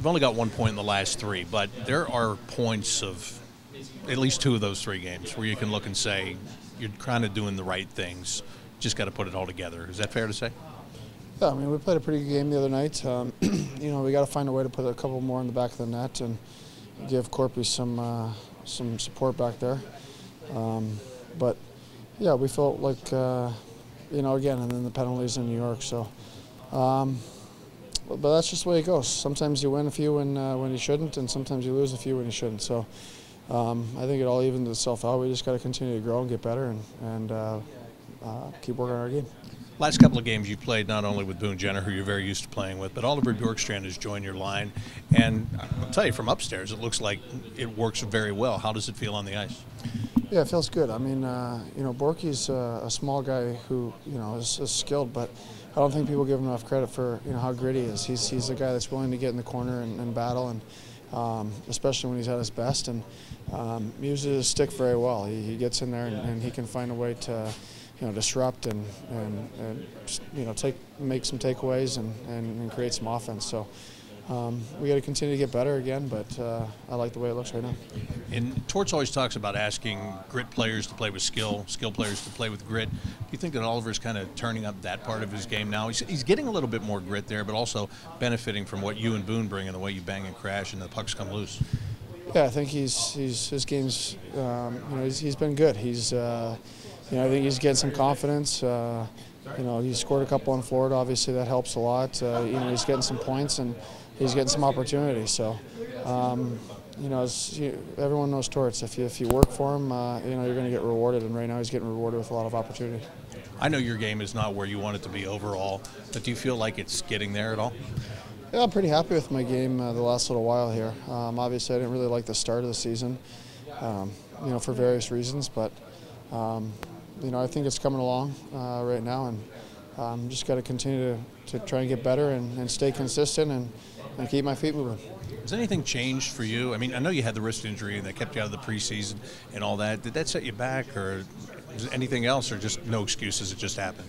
you've only got 1 point in the last 3, but there are points of at least 2 of those 3 games where you can look and say you're kind of doing the right things. Just got to put it all together. Is that fair to say? Yeah, I mean, we played a pretty good game the other night. You know, we got to find a way to put a couple more in the back of the net and give Corpy some support back there. But yeah, we felt like you know, again, and then the penalties in New York. So, but that's just the way it goes. Sometimes you win a few when you shouldn't, and sometimes you lose a few when you shouldn't. So, I think it all evens itself out. We just got to continue to grow and get better and keep working on our game. Last couple of games you played not only with Boone Jenner, who you're very used to playing with, but Oliver Bjorkstrand has joined your line. And I'll tell you, from upstairs, it looks like it works very well. How does it feel on the ice? Yeah, it feels good. I mean, you know, Borky's a small guy who, you know, is skilled, but I don't think people give him enough credit for, you know, how gritty he is. He's a guy that's willing to get in the corner and battle, and especially when he's at his best, and uses his stick very well. He gets in there and he can find a way to, you know, disrupt and you know, make some takeaways and create some offense. So we got to continue to get better again, but I like the way it looks right now. And Torts always talks about asking grit players to play with skill players to play with grit. Do you think that Oliver's kind of turning up that part of his game now? He's getting a little bit more grit there, but also benefiting from what you and Boone bring and the way you bang and crash and the pucks come loose. Yeah, I think his game's you know, he's been good. You know, I think he's getting some confidence. You know, he scored a couple in Florida. Obviously, that helps a lot. You know, he's getting some points and he's getting some opportunities. So, you know, everyone knows Torts. If you work for him, you know, you're going to get rewarded. And right now, he's getting rewarded with a lot of opportunity. I know your game is not where you want it to be overall, but do you feel like it's getting there at all? Yeah, I'm pretty happy with my game the last little while here. Obviously, I didn't really like the start of the season, you know, for various reasons, but. You know, I think it's coming along right now, and just got to continue to try and get better and stay consistent and keep my feet moving. Has anything changed for you? I mean, I know you had the wrist injury that kept you out of the preseason and all that. Did that set you back, or is it anything else, or just no excuses, it just happened?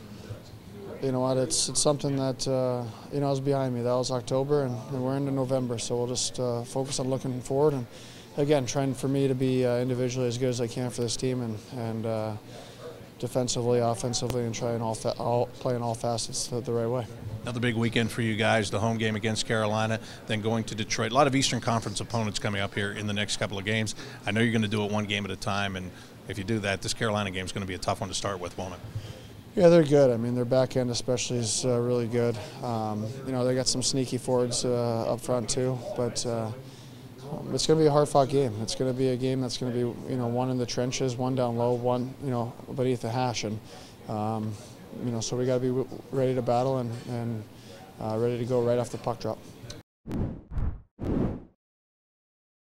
You know what, it's something that, you know, is behind me. That was October, and we're into November, so we'll just focus on looking forward and, again, trying for me to be individually as good as I can for this team and defensively, offensively, and try and play in all facets the right way. Another big weekend for you guys, the home game against Carolina, then going to Detroit. A lot of Eastern Conference opponents coming up here in the next couple of games. I know you're going to do it one game at a time, and if you do that, this Carolina game is going to be a tough one to start with, won't it? Yeah, they're good. I mean, their back end especially is really good. You know, they got some sneaky forwards up front too, but it's going to be a hard-fought game. It's going to be a game that's going to be, you know, one in the trenches, one down low, one, you know, beneath the hash, and you know, so we got to be ready to battle and ready to go right off the puck drop.